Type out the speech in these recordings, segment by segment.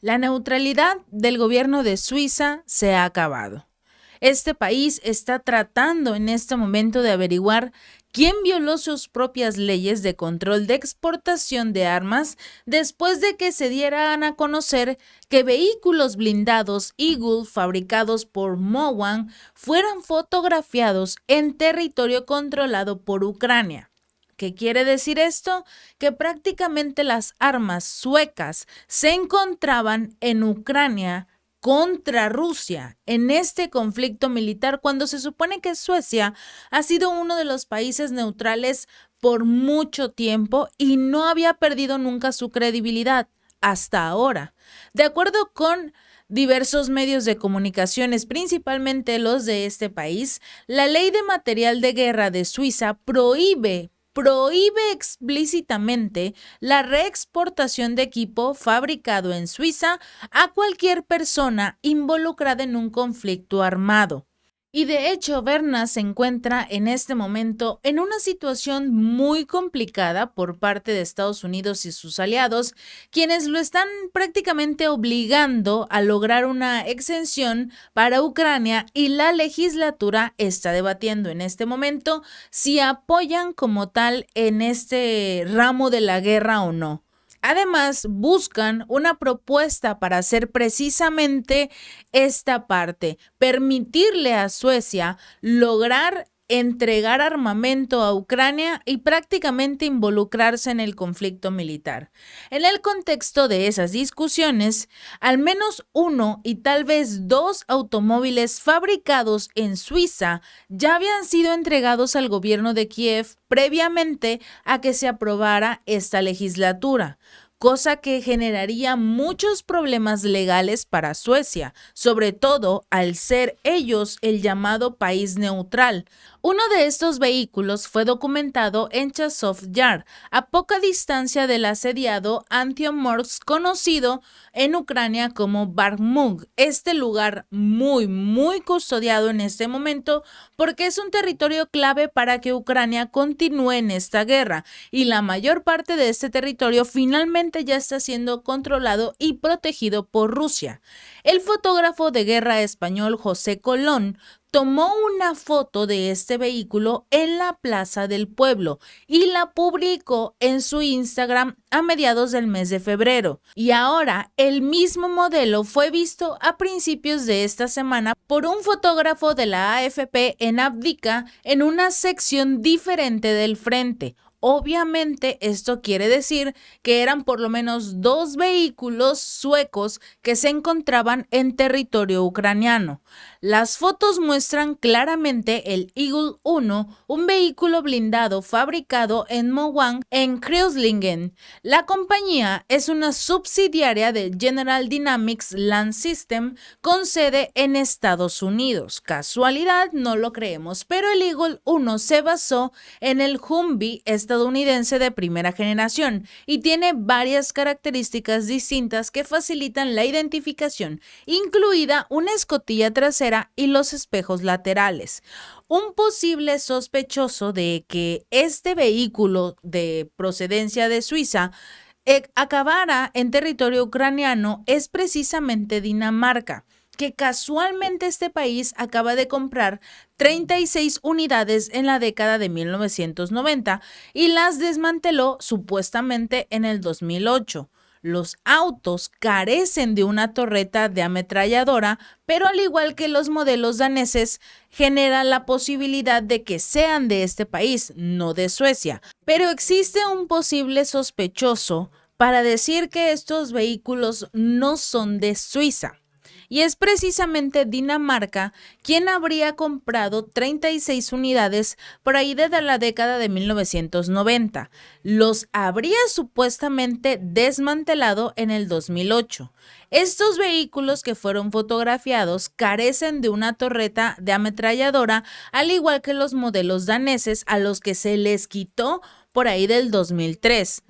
La neutralidad del gobierno de Suiza se ha acabado. Este país está tratando en este momento de averiguar quién violó sus propias leyes de control de exportación de armas después de que se dieran a conocer que vehículos blindados Eagle fabricados por Mowan fueran fotografiados en territorio controlado por Ucrania. ¿Qué quiere decir esto? Que prácticamente las armas suecas se encontraban en Ucrania contra Rusia en este conflicto militar cuando se supone que Suecia ha sido uno de los países neutrales por mucho tiempo y no había perdido nunca su credibilidad hasta ahora. De acuerdo con diversos medios de comunicaciones, principalmente los de este país, la ley de material de guerra de Suiza prohíbe explícitamente la reexportación de equipo fabricado en Suiza a cualquier persona involucrada en un conflicto armado. Y de hecho, Berna se encuentra en este momento en una situación muy complicada por parte de Estados Unidos y sus aliados, quienes lo están prácticamente obligando a lograr una exención para Ucrania, y la legislatura está debatiendo en este momento si apoyan como tal en este ramo de la guerra o no. Además, buscan una propuesta para hacer precisamente esta parte, permitirle a Suecia lograr entregar armamento a Ucrania y prácticamente involucrarse en el conflicto militar. En el contexto de esas discusiones, al menos uno y tal vez dos automóviles fabricados en Suiza ya habían sido entregados al gobierno de Kiev previamente a que se aprobara esta legislatura, cosa que generaría muchos problemas legales para Suecia, sobre todo al ser ellos el llamado país neutral. Uno de estos vehículos fue documentado en Chazov Yar, a poca distancia del asediado Antiomorsk, conocido en Ucrania como Bakhmut. Este lugar muy custodiado en este momento porque es un territorio clave para que Ucrania continúe en esta guerra, y la mayor parte de este territorio finalmente ya está siendo controlado y protegido por Rusia. El fotógrafo de guerra español José Colón tomó una foto de este vehículo en la Plaza del Pueblo y la publicó en su Instagram a mediados del mes de febrero. Y ahora el mismo modelo fue visto a principios de esta semana por un fotógrafo de la AFP en Avdiivka en una sección diferente del frente. Obviamente esto quiere decir que eran por lo menos dos vehículos suecos que se encontraban en territorio ucraniano. Las fotos muestran claramente el Eagle 1, un vehículo blindado fabricado en Mowang, en Kreuzlingen. La compañía es una subsidiaria de General Dynamics Land System con sede en Estados Unidos. Casualidad, no lo creemos, pero el Eagle 1 se basó en el Humvee estadounidense de primera generación y tiene varias características distintas que facilitan la identificación, incluida una escotilla trasera y los espejos laterales. Un posible sospechoso de que este vehículo de procedencia de Suiza acabara en territorio ucraniano es precisamente Dinamarca, que casualmente este país acaba de comprar 36 unidades en la década de 1990 y las desmanteló supuestamente en el 2008. Los autos carecen de una torreta de ametralladora, pero al igual que los modelos daneses, genera la posibilidad de que sean de este país, no de Suecia. Pero existe un posible sospechoso para decir que estos vehículos no son de Suiza. Y es precisamente Dinamarca quien habría comprado 36 unidades por ahí desde la década de 1990. Los habría supuestamente desmantelado en el 2008. Estos vehículos que fueron fotografiados carecen de una torreta de ametralladora, al igual que los modelos daneses a los que se les quitó por ahí del 2003.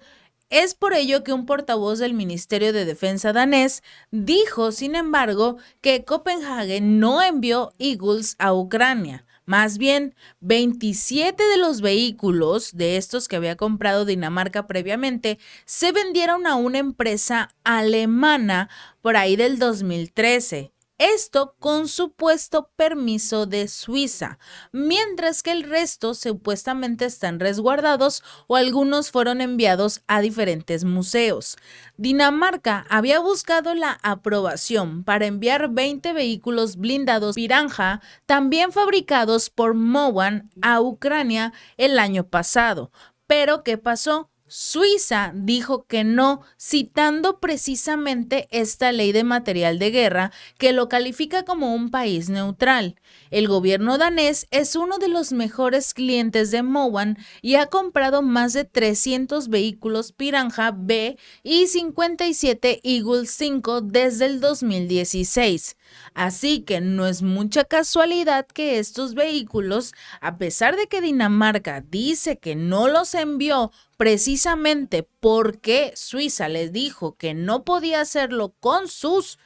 Es por ello que un portavoz del Ministerio de Defensa danés dijo, sin embargo, que Copenhague no envió Eagles a Ucrania. Más bien, 27 de los vehículos de estos que había comprado Dinamarca previamente se vendieron a una empresa alemana por ahí del 2013. Esto con supuesto permiso de Suiza, mientras que el resto supuestamente están resguardados o algunos fueron enviados a diferentes museos. Dinamarca había buscado la aprobación para enviar 20 vehículos blindados Piranja, también fabricados por Mowan, a Ucrania el año pasado. Pero ¿qué pasó? Suiza dijo que no, citando precisamente esta ley de material de guerra que lo califica como un país neutral. El gobierno danés es uno de los mejores clientes de Mowan y ha comprado más de 300 vehículos Piranja B y 57 Eagle 5 desde el 2016. Así que no es mucha casualidad que estos vehículos, a pesar de que Dinamarca dice que no los envió precisamente porque Suiza les dijo que no podía hacerlo con sus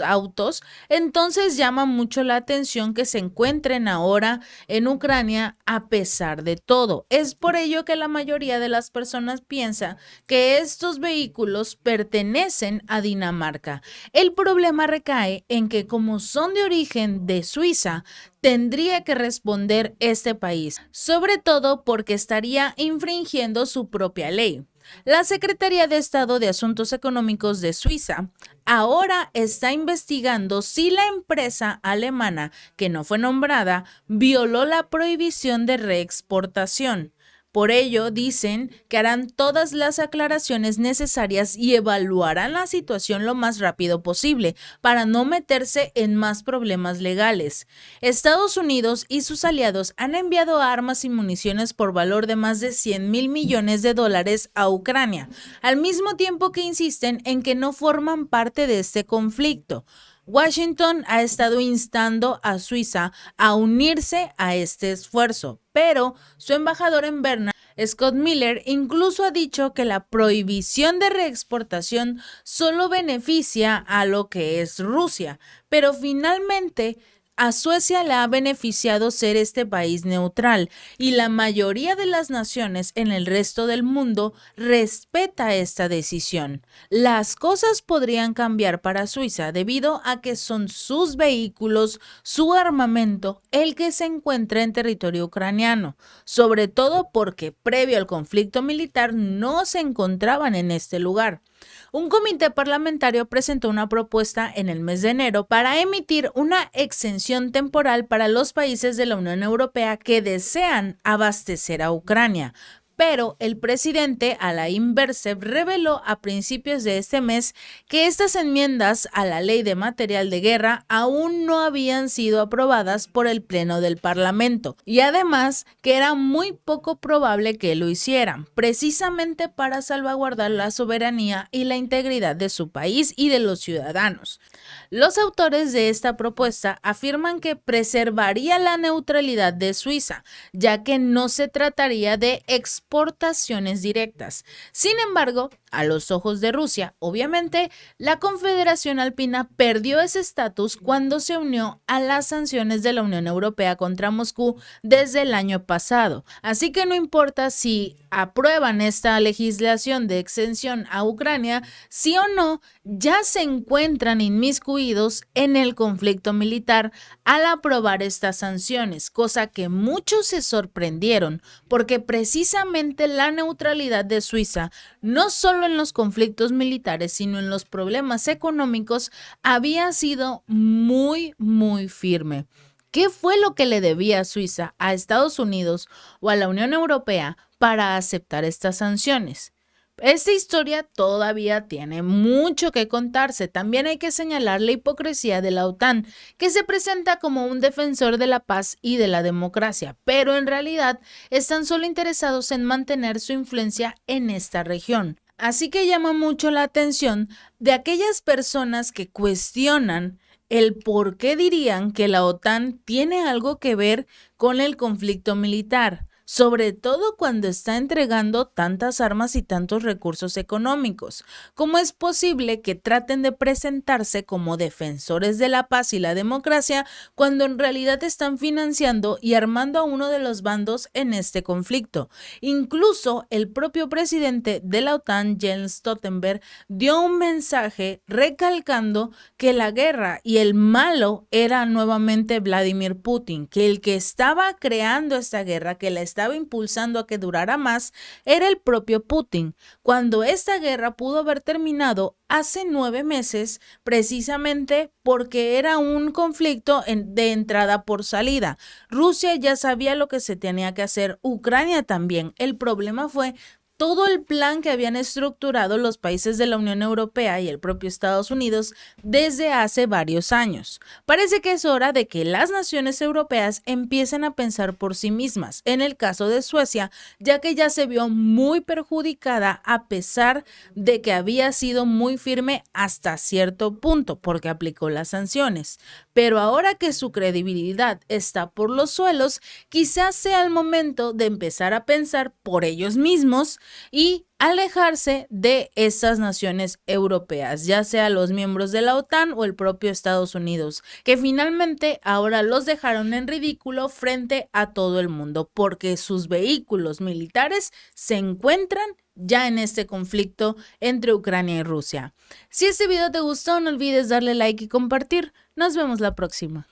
autos, entonces llama mucho la atención que se encuentren ahora en Ucrania a pesar de todo. Es por ello que la mayoría de las personas piensa que estos vehículos pertenecen a Dinamarca. El problema recae en que como son de origen de Suiza, tendría que responder este país, sobre todo porque estaría infringiendo su propia ley. La Secretaría de Estado de Asuntos Económicos de Suiza ahora está investigando si la empresa alemana, que no fue nombrada, violó la prohibición de reexportación. Por ello, dicen que harán todas las aclaraciones necesarias y evaluarán la situación lo más rápido posible para no meterse en más problemas legales. Estados Unidos y sus aliados han enviado armas y municiones por valor de más de 100,000 millones de dólares a Ucrania, al mismo tiempo que insisten en que no forman parte de este conflicto. Washington ha estado instando a Suiza a unirse a este esfuerzo, pero su embajador en Berna, Scott Miller, incluso ha dicho que la prohibición de reexportación solo beneficia a lo que es Rusia, pero finalmente a Suecia le ha beneficiado ser este país neutral y la mayoría de las naciones en el resto del mundo respeta esta decisión. Las cosas podrían cambiar para Suiza debido a que son sus vehículos, su armamento, el que se encuentra en territorio ucraniano, sobre todo porque previo al conflicto militar no se encontraban en este lugar. Un comité parlamentario presentó una propuesta en el mes de enero para emitir una exención temporal para los países de la Unión Europea que desean abastecer a Ucrania. Pero el presidente Alain Berset reveló a principios de este mes que estas enmiendas a la ley de material de guerra aún no habían sido aprobadas por el Pleno del Parlamento y además que era muy poco probable que lo hicieran, precisamente para salvaguardar la soberanía y la integridad de su país y de los ciudadanos. Los autores de esta propuesta afirman que preservaría la neutralidad de Suiza, ya que no se trataría de exportaciones directas. Sin embargo, a los ojos de Rusia, obviamente, la Confederación Alpina perdió ese estatus cuando se unió a las sanciones de la Unión Europea contra Moscú desde el año pasado. Así que no importa si aprueban esta legislación de exención a Ucrania, sí o no, ya se encuentran inmiscuidos en el conflicto militar al aprobar estas sanciones, cosa que muchos se sorprendieron, porque precisamente la neutralidad de Suiza, no solo en los conflictos militares, sino en los problemas económicos, había sido muy firme. ¿Qué fue lo que le debía Suiza a Estados Unidos o a la Unión Europea para aceptar estas sanciones? Esta historia todavía tiene mucho que contarse. También hay que señalar la hipocresía de la OTAN, que se presenta como un defensor de la paz y de la democracia, pero en realidad están solo interesados en mantener su influencia en esta región. Así que llama mucho la atención de aquellas personas que cuestionan el por qué dirían que la OTAN tiene algo que ver con el conflicto militar. sobre todo cuando está entregando tantas armas y tantos recursos económicos. ¿Cómo es posible que traten de presentarse como defensores de la paz y la democracia cuando en realidad están financiando y armando a uno de los bandos en este conflicto? Incluso el propio presidente de la OTAN, Jens Stoltenberg, dio un mensaje recalcando que la guerra y el malo era nuevamente Vladimir Putin, que el que estaba creando esta guerra, que la estaba impulsando a que durara más, era el propio Putin, cuando esta guerra pudo haber terminado hace 9 meses, precisamente porque era un conflicto de entrada por salida. Rusia ya sabía lo que se tenía que hacer, Ucrania también. El problema fue todo el plan que habían estructurado los países de la Unión Europea y el propio Estados Unidos desde hace varios años. Parece que es hora de que las naciones europeas empiecen a pensar por sí mismas, en el caso de Suecia, ya que ya se vio muy perjudicada a pesar de que había sido muy firme hasta cierto punto porque aplicó las sanciones. Pero ahora que su credibilidad está por los suelos, quizás sea el momento de empezar a pensar por ellos mismos y alejarse de esas naciones europeas, ya sea los miembros de la OTAN o el propio Estados Unidos, que finalmente ahora los dejaron en ridículo frente a todo el mundo, porque sus vehículos militares se encuentran ya en este conflicto entre Ucrania y Rusia. Si este video te gustó, no olvides darle like y compartir. Nos vemos la próxima.